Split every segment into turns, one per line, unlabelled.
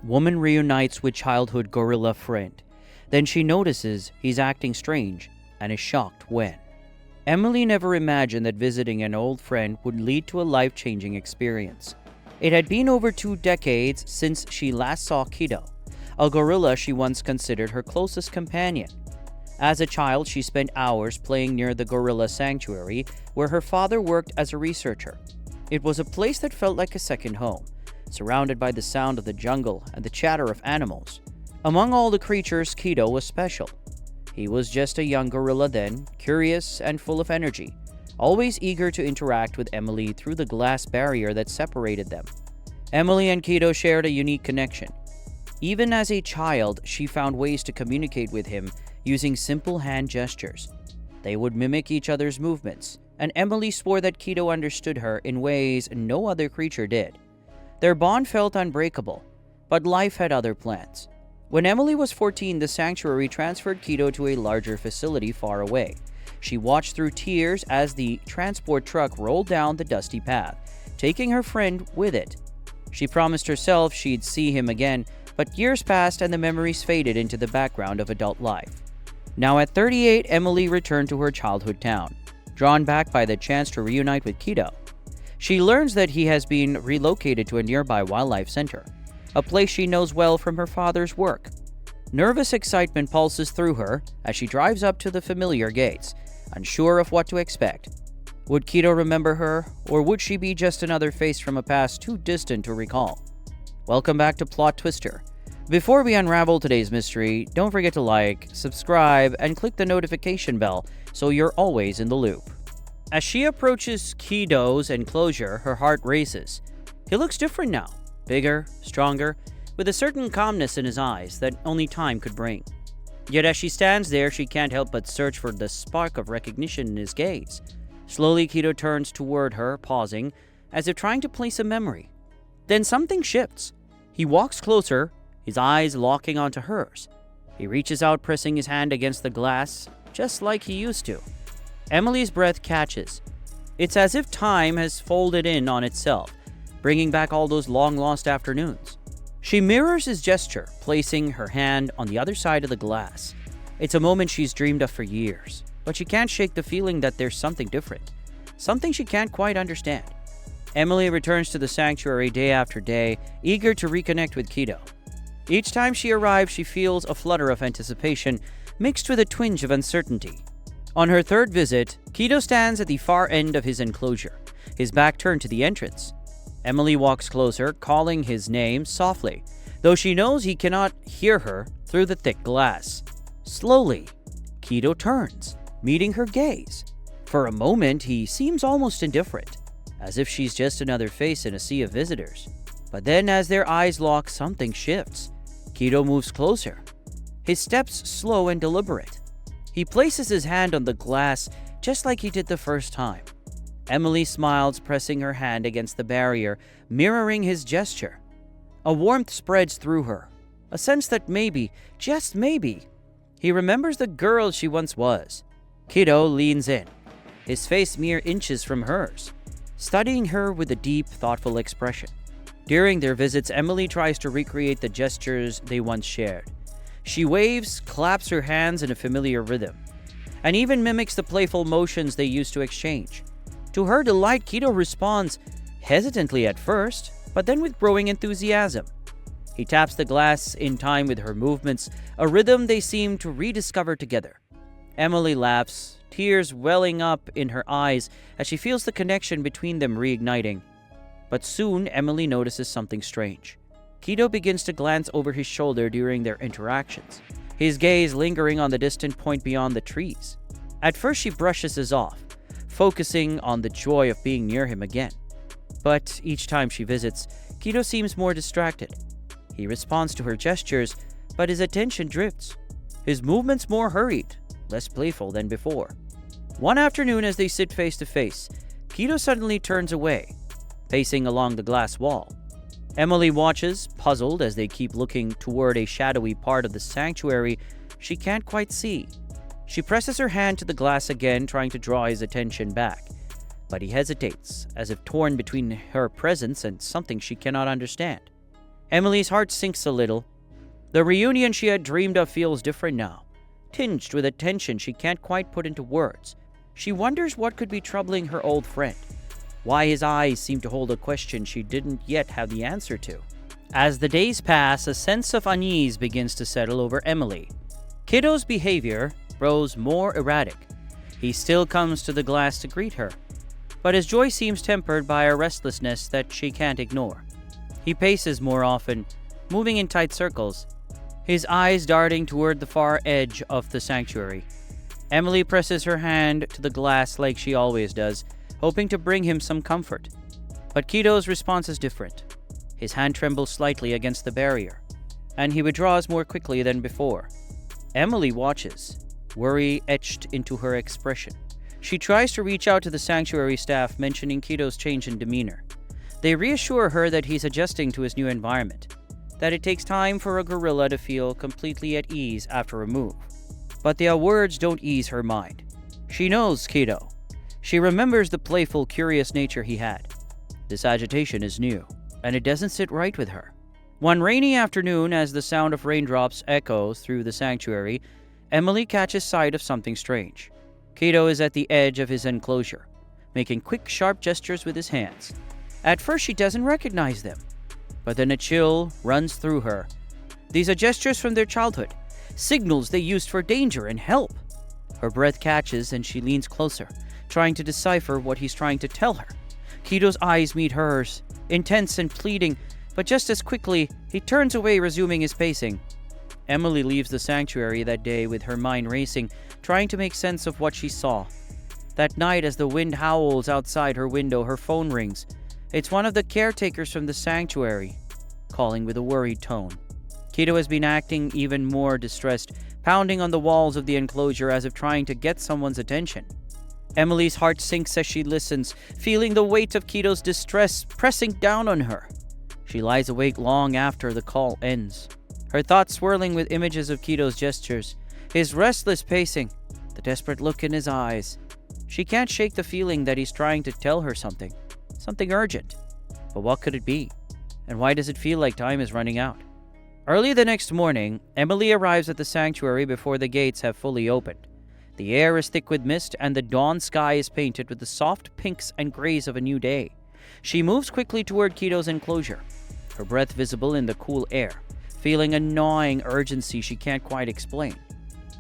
Woman reunites with childhood gorilla friend. Then she notices he's acting strange and is shocked when. Emily never imagined that visiting an old friend would lead to a life-changing experience. It had been over 2 decades since she last saw Kido, a gorilla she once considered her closest companion. As a child, she spent hours playing near the gorilla sanctuary where her father worked as a researcher. It was a place that felt like a second home, surrounded by the sound of the jungle and the chatter of animals. Among all the creatures, Kido was special. He was just a young gorilla then, curious and full of energy, always eager to interact with Emily through the glass barrier that separated them. Emily and Kido shared a unique connection. Even as a child, she found ways to communicate with him using simple hand gestures. They would mimic each other's movements, and Emily swore that Kido understood her in ways no other creature did. Their bond felt unbreakable, but life had other plans. When Emily was 14, the sanctuary transferred Kido to a larger facility far away. She watched through tears as the transport truck rolled down the dusty path, taking her friend with it. She promised herself she'd see him again, but years passed and the memories faded into the background of adult life. Now at 38, Emily returned to her childhood town, drawn back by the chance to reunite with Kido. She learns that he has been relocated to a nearby wildlife center, a place she knows well from her father's work. Nervous excitement pulses through her as she drives up to the familiar gates, unsure of what to expect. Would Kido remember her, or would she be just another face from a past too distant to recall? Welcome back to PlotTwister. Before we unravel today's mystery, don't forget to like, subscribe, and click the notification bell so you're always in the loop. As she approaches Kido's enclosure, her heart races. He looks different now, bigger, stronger, with a certain calmness in his eyes that only time could bring. Yet as she stands there, she can't help but search for the spark of recognition in his gaze. Slowly, Kido turns toward her, pausing, as if trying to place a memory. Then something shifts. He walks closer, his eyes locking onto hers. He reaches out, pressing his hand against the glass, just like he used to. Emily's breath catches. It's as if time has folded in on itself, bringing back all those long-lost afternoons. She mirrors his gesture, placing her hand on the other side of the glass. It's a moment she's dreamed of for years, but she can't shake the feeling that there's something different, something she can't quite understand. Emily returns to the sanctuary day after day, eager to reconnect with Kido. Each time she arrives, she feels a flutter of anticipation mixed with a twinge of uncertainty. On her third visit, Kido stands at the far end of his enclosure, his back turned to the entrance. Emily walks closer, calling his name softly, though she knows he cannot hear her through the thick glass. Slowly, Kido turns, meeting her gaze. For a moment, he seems almost indifferent, as if she's just another face in a sea of visitors. But then, as their eyes lock, something shifts. Kido moves closer, his steps slow and deliberate. He places his hand on the glass just like he did the first time. Emily smiles, pressing her hand against the barrier, mirroring his gesture. A warmth spreads through her, a sense that maybe, just maybe, he remembers the girl she once was. Kido leans in, his face mere inches from hers, studying her with a deep, thoughtful expression. During their visits, Emily tries to recreate the gestures they once shared. She waves, claps her hands in a familiar rhythm, and even mimics the playful motions they used to exchange. To her delight, Kido responds, hesitantly at first, but then with growing enthusiasm. He taps the glass in time with her movements, a rhythm they seem to rediscover together. Emily laughs, tears welling up in her eyes as she feels the connection between them reigniting. But soon, Emily notices something strange. Kido begins to glance over his shoulder during their interactions, his gaze lingering on the distant point beyond the trees. At first, she brushes this off, focusing on the joy of being near him again. But each time she visits, Kido seems more distracted. He responds to her gestures, but his attention drifts. His movements more hurried, less playful than before. One afternoon, as they sit face to face, Kido suddenly turns away, pacing along the glass wall. Emily watches, puzzled, as they keep looking toward a shadowy part of the sanctuary she can't quite see. She presses her hand to the glass again, trying to draw his attention back, but he hesitates, as if torn between her presence and something she cannot understand. Emily's heart sinks a little. The reunion she had dreamed of feels different now, tinged with a tension she can't quite put into words. She wonders what could be troubling her old friend, why his eyes seem to hold a question she didn't yet have the answer to. As the days pass, a sense of unease begins to settle over Emily. Kiddo's behavior grows more erratic. He still comes to the glass to greet her, but his joy seems tempered by a restlessness that she can't ignore. He paces more often, moving in tight circles, his eyes darting toward the far edge of the sanctuary. Emily presses her hand to the glass like she always does, hoping to bring him some comfort. But Kiddo's response is different. His hand trembles slightly against the barrier, and he withdraws more quickly than before. Emily watches, worry etched into her expression. She tries to reach out to the sanctuary staff, mentioning Kiddo's change in demeanor. They reassure her that he's adjusting to his new environment, that it takes time for a gorilla to feel completely at ease after a move. But their words don't ease her mind. She knows Kiddo. She remembers the playful, curious nature he had. This agitation is new, and it doesn't sit right with her. One rainy afternoon, as the sound of raindrops echoes through the sanctuary, Emily catches sight of something strange. Kiddo is at the edge of his enclosure, making quick, sharp gestures with his hands. At first, she doesn't recognize them, but then a chill runs through her. These are gestures from their childhood, signals they used for danger and help. Her breath catches and she leans closer, trying to decipher what he's trying to tell her. Kiddo's eyes meet hers, intense and pleading, but just as quickly, he turns away, resuming his pacing. Emily leaves the sanctuary that day with her mind racing, trying to make sense of what she saw. That night, as the wind howls outside her window, her phone rings. It's one of the caretakers from the sanctuary, calling with a worried tone. Kiddo has been acting even more distressed, pounding on the walls of the enclosure as if trying to get someone's attention. Emily's heart sinks as she listens, feeling the weight of Kiddo's distress pressing down on her. She lies awake long after the call ends, her thoughts swirling with images of Kiddo's gestures, his restless pacing, the desperate look in his eyes. She can't shake the feeling that he's trying to tell her something urgent. But what could it be? And why does it feel like time is running out? Early the next morning, Emily arrives at the sanctuary before the gates have fully opened. The air is thick with mist, and the dawn sky is painted with the soft pinks and grays of a new day. She moves quickly toward Kiddo's enclosure, her breath visible in the cool air, feeling a gnawing urgency she can't quite explain.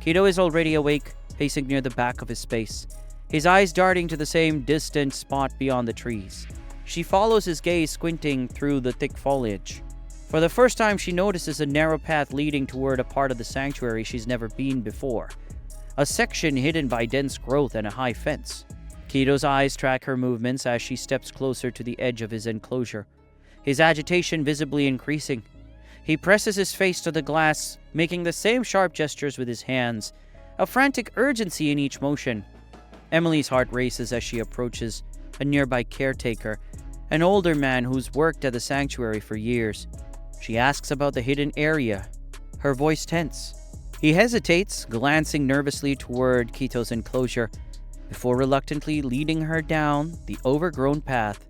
Kiddo is already awake, pacing near the back of his space, his eyes darting to the same distant spot beyond the trees. She follows his gaze, squinting through the thick foliage. For the first time, she notices a narrow path leading toward a part of the sanctuary she's never been before, a section hidden by dense growth and a high fence. Kiddo's eyes track her movements as she steps closer to the edge of his enclosure, his agitation visibly increasing. He presses his face to the glass, making the same sharp gestures with his hands, a frantic urgency in each motion. Emily's heart races as she approaches a nearby caretaker, an older man who's worked at the sanctuary for years. She asks about the hidden area, her voice tense. He hesitates, glancing nervously toward Kiddo's enclosure, before reluctantly leading her down the overgrown path.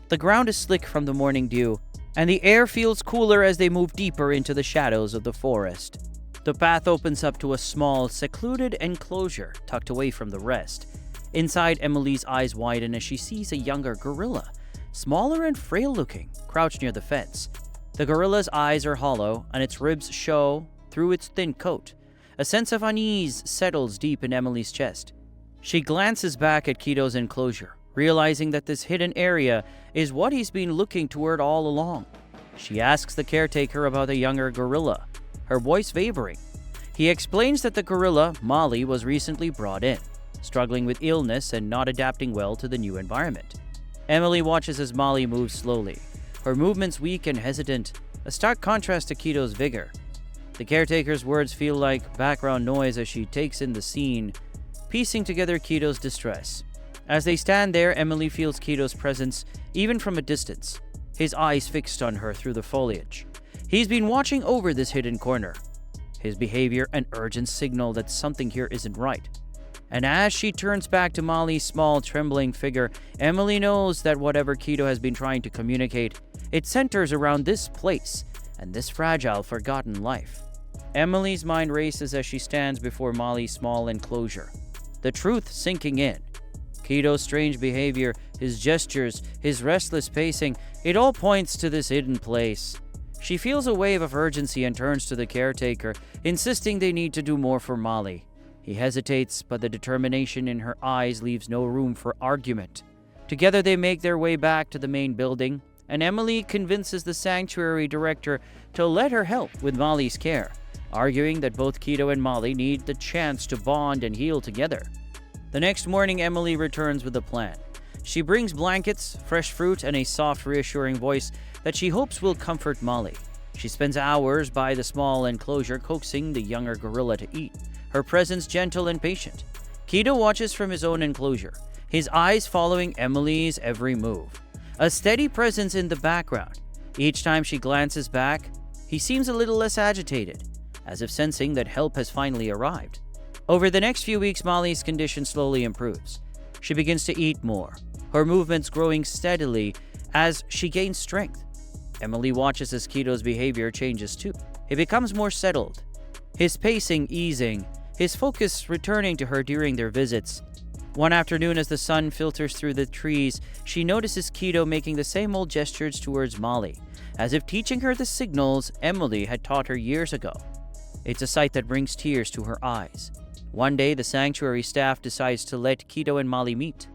The ground is slick from the morning dew, and the air feels cooler as they move deeper into the shadows of the forest. The path opens up to a small, secluded enclosure tucked away from the rest. Inside, Emily's eyes widen as she sees a younger gorilla, smaller and frail-looking, crouched near the fence. The gorilla's eyes are hollow, and its ribs show through its thin coat. A sense of unease settles deep in Emily's chest. She glances back at Kiddo's enclosure, realizing that this hidden area is what he's been looking toward all along. She asks the caretaker about the younger gorilla, her voice wavering. He explains that the gorilla, Molly, was recently brought in, struggling with illness and not adapting well to the new environment. Emily watches as Molly moves slowly, her movements weak and hesitant, a stark contrast to Kiddo's vigor. The caretaker's words feel like background noise as she takes in the scene, piecing together Kiddo's distress. As they stand there, Emily feels Kiddo's presence, even from a distance, his eyes fixed on her through the foliage. He's been watching over this hidden corner, his behavior an urgent signal that something here isn't right. And as she turns back to Molly's small, trembling figure, Emily knows that whatever Kiddo has been trying to communicate, it centers around this place, and this fragile, forgotten life. Emily's mind races as she stands before Molly's small enclosure, the truth sinking in. Keto's strange behavior, his gestures, his restless pacing, it all points to this hidden place. She feels a wave of urgency and turns to the caretaker, insisting they need to do more for Molly. He hesitates, but the determination in her eyes leaves no room for argument. Together they make their way back to the main building, and Emily convinces the sanctuary director to let her help with Molly's care, arguing that both Keto and Molly need the chance to bond and heal together. The next morning, Emily returns with a plan. She brings blankets, fresh fruit, and a soft, reassuring voice that she hopes will comfort Molly. She spends hours by the small enclosure coaxing the younger gorilla to eat, her presence gentle and patient. Keto watches from his own enclosure, his eyes following Emily's every move, a steady presence in the background. Each time she glances back, he seems a little less agitated, as if sensing that help has finally arrived. Over the next few weeks, Molly's condition slowly improves. She begins to eat more, her movements growing steadily as she gains strength. Emily watches as Keto's behavior changes too. He becomes more settled, his pacing easing, his focus returning to her during their visits. One afternoon, as the sun filters through the trees, she notices Keto making the same old gestures towards Molly, as if teaching her the signals Emily had taught her years ago. It's a sight that brings tears to her eyes. One day, the sanctuary staff decides to let Keto and Molly meet,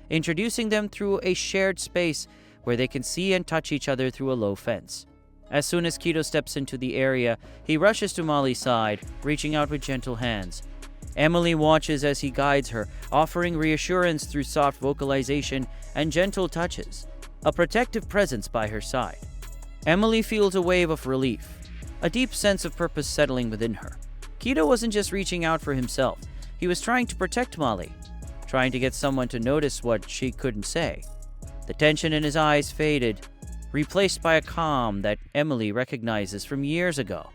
introducing them through a shared space where they can see and touch each other through a low fence. As soon as Keto steps into the area, he rushes to Molly's side, reaching out with gentle hands. Emily watches as he guides her, offering reassurance through soft vocalization and gentle touches, a protective presence by her side. Emily feels a wave of relief, a deep sense of purpose settling within her. Keto wasn't just reaching out for himself, he was trying to protect Molly, trying to get someone to notice what she couldn't say. The tension in his eyes faded, replaced by a calm that Emily recognizes from years ago,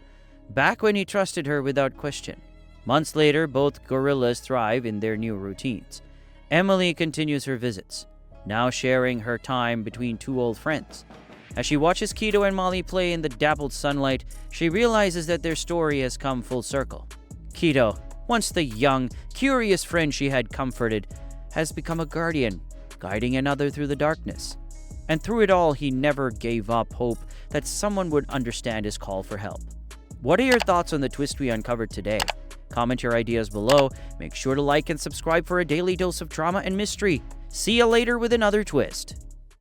back when he trusted her without question. Months later, both gorillas thrive in their new routines. Emily continues her visits, now sharing her time between two old friends. As she watches Keto and Molly play in the dappled sunlight, she realizes that their story has come full circle. Keto, once the young, curious friend she had comforted, has become a guardian, guiding another through the darkness. And through it all, he never gave up hope that someone would understand his call for help. What are your thoughts on the twist we uncovered today? Comment your ideas below. Make sure to like and subscribe for a daily dose of drama and mystery. See you later with another twist.